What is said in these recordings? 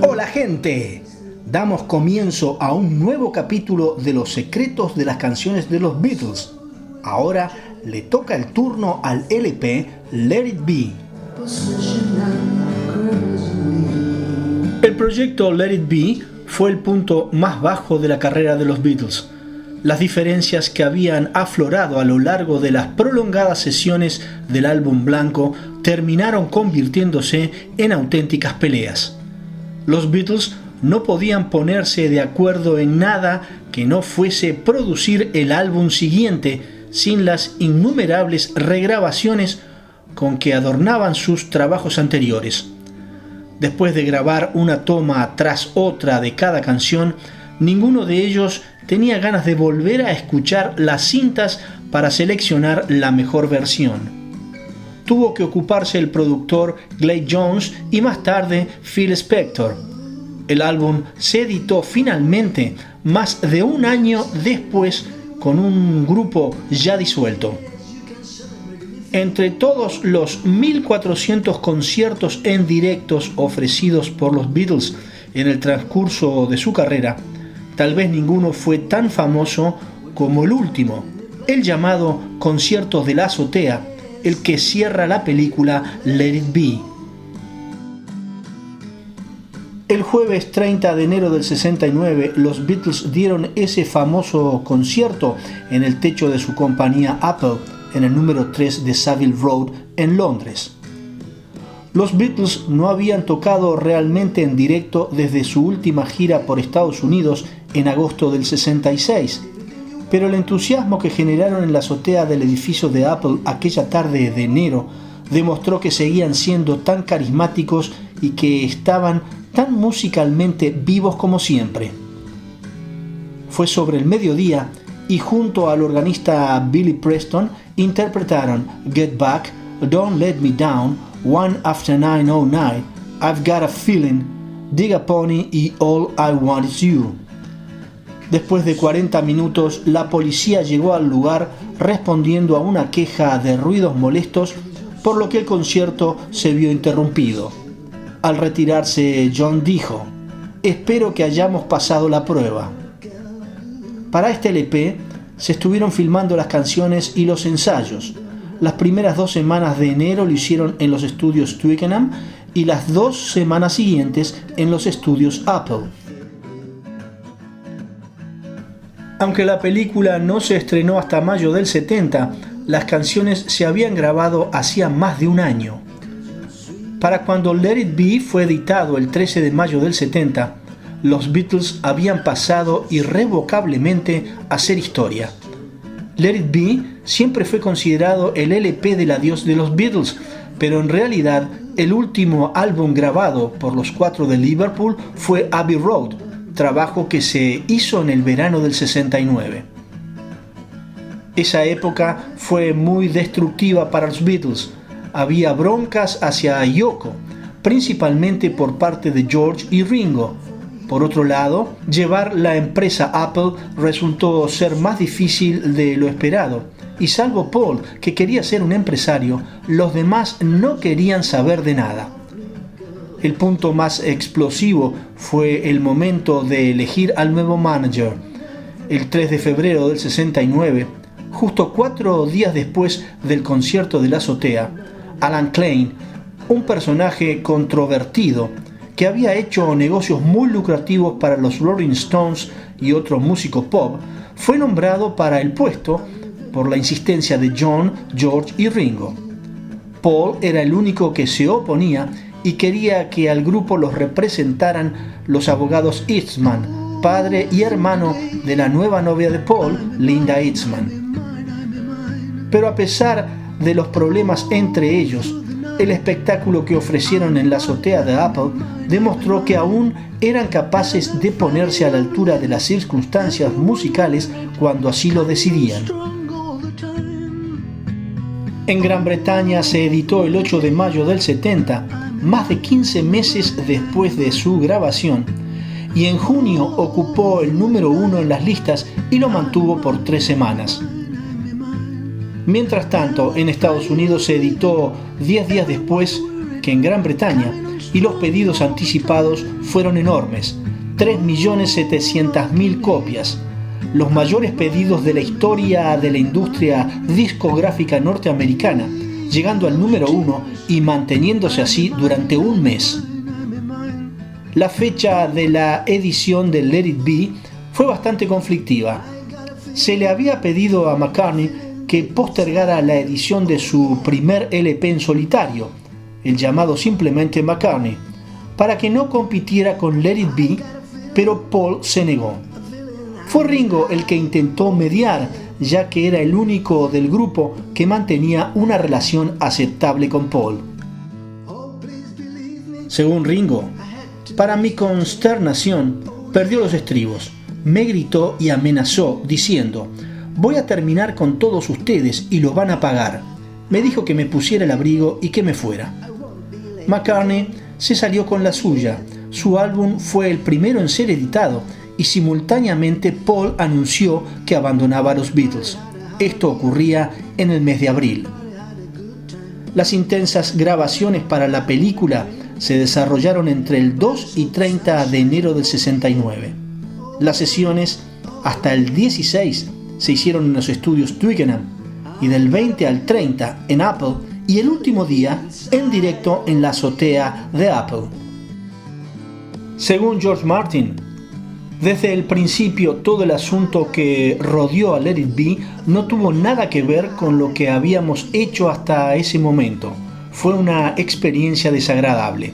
Hola gente, damos comienzo a un nuevo capítulo de los secretos de las canciones de los Beatles. Ahora le toca el turno al LP Let It Be. El proyecto Let It Be fue el punto más bajo de la carrera de los Beatles. Las diferencias que habían aflorado a lo largo de las prolongadas sesiones del álbum blanco terminaron convirtiéndose en auténticas peleas. Los Beatles no podían ponerse de acuerdo en nada que no fuese producir el álbum siguiente sin las innumerables regrabaciones con que adornaban sus trabajos anteriores. Después de grabar una toma tras otra de cada canción, ninguno de ellos tenía ganas de volver a escuchar las cintas para seleccionar la mejor versión. Tuvo que ocuparse el productor Glyn Johns y más tarde Phil Spector. El álbum se editó finalmente más de un año después con un grupo ya disuelto. Entre todos los 1400 conciertos en directos ofrecidos por los Beatles en el transcurso de su carrera, tal vez ninguno fue tan famoso como el último, el llamado Conciertos de la Azotea, el que cierra la película Let It Be. El jueves 30 de enero del 69, los Beatles dieron ese famoso concierto en el techo de su compañía Apple, en el número 3 de Savile Road, en Londres. Los Beatles no habían tocado realmente en directo desde su última gira por Estados Unidos en agosto del 66, pero el entusiasmo que generaron en la azotea del edificio de Apple aquella tarde de enero demostró que seguían siendo tan carismáticos y que estaban tan musicalmente vivos como siempre. Fue sobre el mediodía y junto al organista Billy Preston interpretaron Get Back, Don't Let Me Down, One After 909, I've Got a Feeling, Dig a Pony y All I Want Is You. Después de 40 minutos, la policía llegó al lugar respondiendo a una queja de ruidos molestos, por lo que el concierto se vio interrumpido. Al retirarse, John dijo: "Espero que hayamos pasado la prueba". Para este LP se estuvieron filmando las canciones y los ensayos. Las primeras 2 semanas de enero lo hicieron en los estudios Twickenham y las 2 semanas siguientes en los estudios Apple. Aunque la película no se estrenó hasta mayo del 70, las canciones se habían grabado hacía más de un año. Para cuando Let It Be fue editado el 13 de mayo del 70, los Beatles habían pasado irrevocablemente a ser historia. Let It Be siempre fue considerado el LP del adiós de los Beatles, pero en realidad el último álbum grabado por los 4 de Liverpool fue Abbey Road, trabajo que se hizo en el verano del 69. Esa época fue muy destructiva para los Beatles. Había broncas hacia Yoko, principalmente por parte de George y Ringo. Por otro lado, llevar la empresa Apple resultó ser más difícil de lo esperado, y salvo Paul, que quería ser un empresario, los demás no querían saber de nada. El punto más explosivo fue el momento de elegir al nuevo manager. El 3 de febrero del 69, justo 4 días después del concierto de la azotea, Alan Klein, un personaje controvertido que había hecho negocios muy lucrativos para los Rolling Stones y otros músicos pop, fue nombrado para el puesto por la insistencia de John, George y Ringo. Paul era el único que se oponía y quería que al grupo los representaran los abogados Eastman, padre y hermano de la nueva novia de Paul, Linda Eastman. Pero a pesar de los problemas entre ellos, el espectáculo que ofrecieron en la azotea de Apple demostró que aún eran capaces de ponerse a la altura de las circunstancias musicales cuando así lo decidían. En Gran Bretaña se editó el 8 de mayo del 70, más de 15 meses después de su grabación, y en junio ocupó el número 1 en las listas y lo mantuvo por 3 semanas. Mientras tanto, en Estados Unidos se editó 10 días después que en Gran Bretaña, y los pedidos anticipados fueron enormes, 3.700.000 copias, los mayores pedidos de la historia de la industria discográfica norteamericana, llegando al número 1 y manteniéndose así durante un mes. La fecha de la edición de Let It Be fue bastante conflictiva. Se le había pedido a McCartney que postergara la edición de su primer LP en solitario, el llamado simplemente McCartney, para que no compitiera con Let It Be, pero Paul se negó. Fue Ringo el que intentó mediar, ya que era el único del grupo que mantenía una relación aceptable con Paul. Según Ringo, para mi consternación, perdió los estribos, me gritó y amenazó diciendo: «Voy a terminar con todos ustedes y lo van a pagar». Me dijo que me pusiera el abrigo y que me fuera. McCartney se salió con la suya. Su álbum fue el primero en ser editado y simultáneamente Paul anunció que abandonaba a los Beatles. Esto ocurría en el mes de abril. Las intensas grabaciones para la película se desarrollaron entre el 2 y 30 de enero del 69. Las sesiones hasta el 16 se hicieron en los estudios Twickenham y del 20 al 30 en Apple y el último día en directo en la azotea de Apple. Según George Martin, desde el principio todo el asunto que rodeó a Let It Be no tuvo nada que ver con lo que habíamos hecho hasta ese momento. Fue una experiencia desagradable.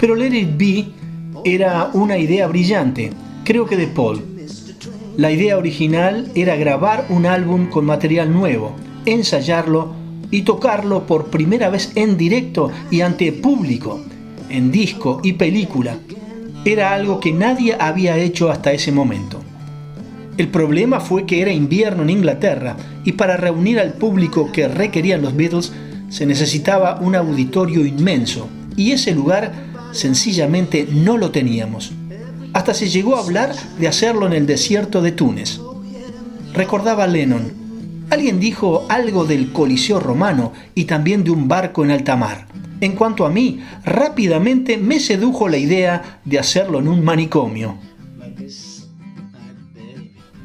Pero Let It Be era una idea brillante, creo que de Paul. La idea original era grabar un álbum con material nuevo, ensayarlo y tocarlo por primera vez en directo y ante público, en disco y película. Era algo que nadie había hecho hasta ese momento. El problema fue que era invierno en Inglaterra y para reunir al público que requerían los Beatles se necesitaba un auditorio inmenso y ese lugar sencillamente no lo teníamos. Hasta se llegó a hablar de hacerlo en el desierto de Túnez. Recordaba Lennon: alguien dijo algo del Coliseo romano y también de un barco en alta mar. En cuanto a mí, rápidamente me sedujo la idea de hacerlo en un manicomio.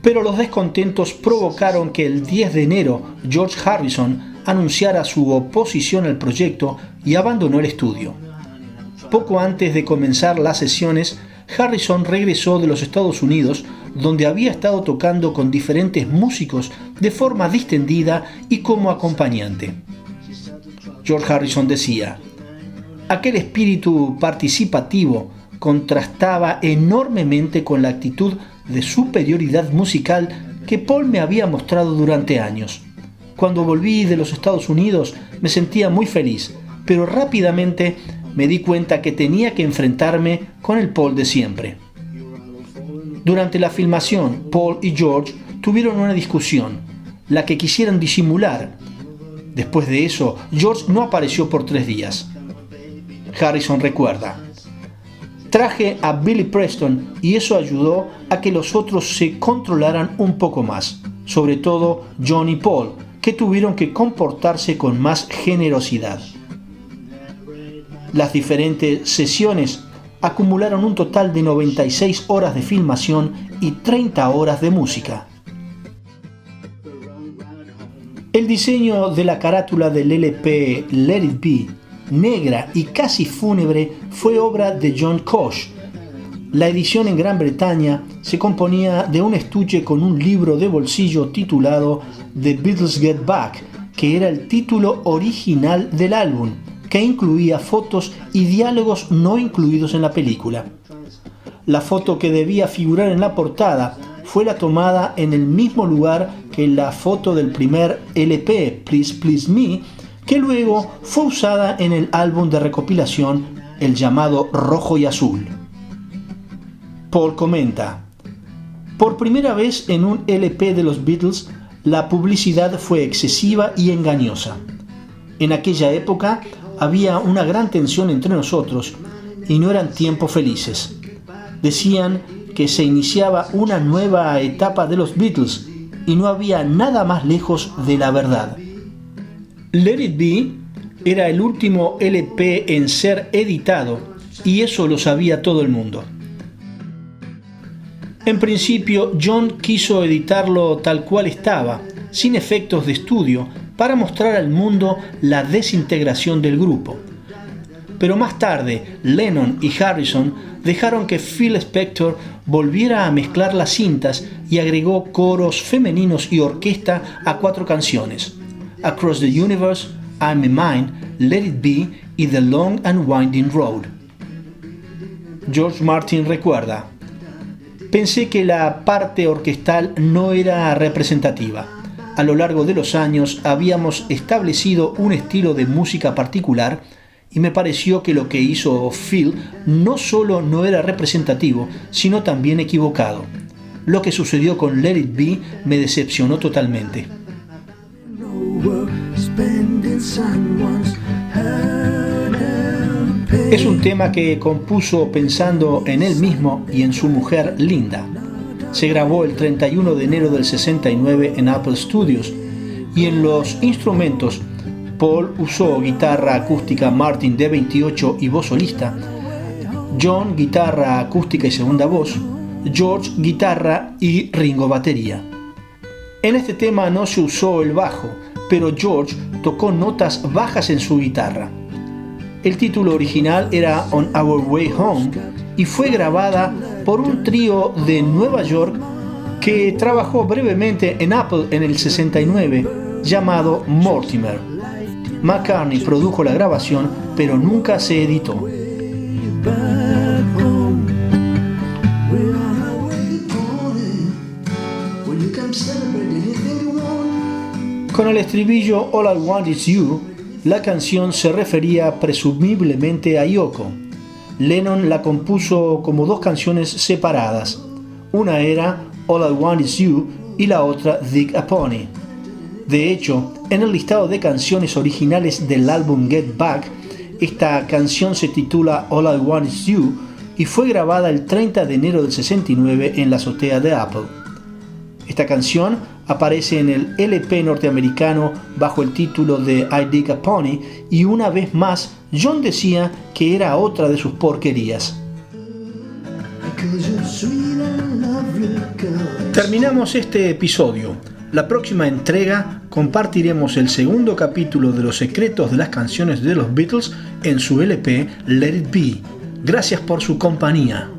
Pero los descontentos provocaron que el 10 de enero George Harrison anunciara su oposición al proyecto y abandonó el estudio. Poco antes de comenzar las sesiones, Harrison regresó de los Estados Unidos, donde había estado tocando con diferentes músicos de forma distendida y como acompañante. George Harrison decía: aquel espíritu participativo contrastaba enormemente con la actitud de superioridad musical que Paul me había mostrado durante años. Cuando volví de los Estados Unidos me sentía muy feliz, pero rápidamente me di cuenta que tenía que enfrentarme con el Paul de siempre. Durante la filmación, Paul y George tuvieron una discusión, la que quisieron disimular. Después de eso, George no apareció por 3 días. Harrison recuerda: traje a Billy Preston y eso ayudó a que los otros se controlaran un poco más, sobre todo John y Paul, que tuvieron que comportarse con más generosidad. Las diferentes sesiones acumularon un total de 96 horas de filmación y 30 horas de música. El diseño de la carátula del LP Let It Be, negra y casi fúnebre, fue obra de John Koch. La edición en Gran Bretaña se componía de un estuche con un libro de bolsillo titulado The Beatles Get Back, que era el título original del álbum, que incluía fotos y diálogos no incluidos en la película. La foto que debía figurar en la portada fue la tomada en el mismo lugar que la foto del primer LP, Please Please Me, que luego fue usada en el álbum de recopilación, el llamado Rojo y Azul. Paul comenta: por primera vez en un LP de los Beatles, la publicidad fue excesiva y engañosa. En aquella época había una gran tensión entre nosotros y no eran tiempos felices. Decían que se iniciaba una nueva etapa de los Beatles y no había nada más lejos de la verdad. Let It Be era el último LP en ser editado y eso lo sabía todo el mundo. En principio, John quiso editarlo tal cual estaba, sin efectos de estudio, para mostrar al mundo la desintegración del grupo. Pero más tarde, Lennon y Harrison dejaron que Phil Spector volviera a mezclar las cintas y agregó coros femeninos y orquesta a 4 canciones: Across the Universe, I'm in Mine, Let It Be y The Long and Winding Road. George Martin recuerda: pensé que la parte orquestal no era representativa. A lo largo de los años habíamos establecido un estilo de música particular y me pareció que lo que hizo Phil no solo no era representativo, sino también equivocado. Lo que sucedió con Let It Be me decepcionó totalmente. Es un tema que compuso pensando en él mismo y en su mujer Linda. Se grabó el 31 de enero del 69 en Apple Studios y en los instrumentos Paul usó guitarra acústica Martin D28 y voz solista, John guitarra acústica y segunda voz, George guitarra y Ringo batería. En este tema no se usó el bajo, pero George tocó notas bajas en su guitarra. El título original era On Our Way Home y fue grabada por un trío de Nueva York que trabajó brevemente en Apple en el 69 llamado Mortimer. McCartney produjo la grabación, pero nunca se editó. Con el estribillo All I Want Is You, la canción se refería presumiblemente a Yoko. Lennon la compuso como 2 canciones separadas. Una era All I Want Is You y la otra Dig a Pony. De hecho, en el listado de canciones originales del álbum Get Back, esta canción se titula All I Want Is You y fue grabada el 30 de enero del 69 en la azotea de Apple. Esta canción aparece en el LP norteamericano bajo el título de I Dig a Pony y una vez más John decía que era otra de sus porquerías. Terminamos este episodio. La próxima entrega compartiremos el segundo capítulo de los secretos de las canciones de los Beatles en su LP Let It Be. Gracias por su compañía.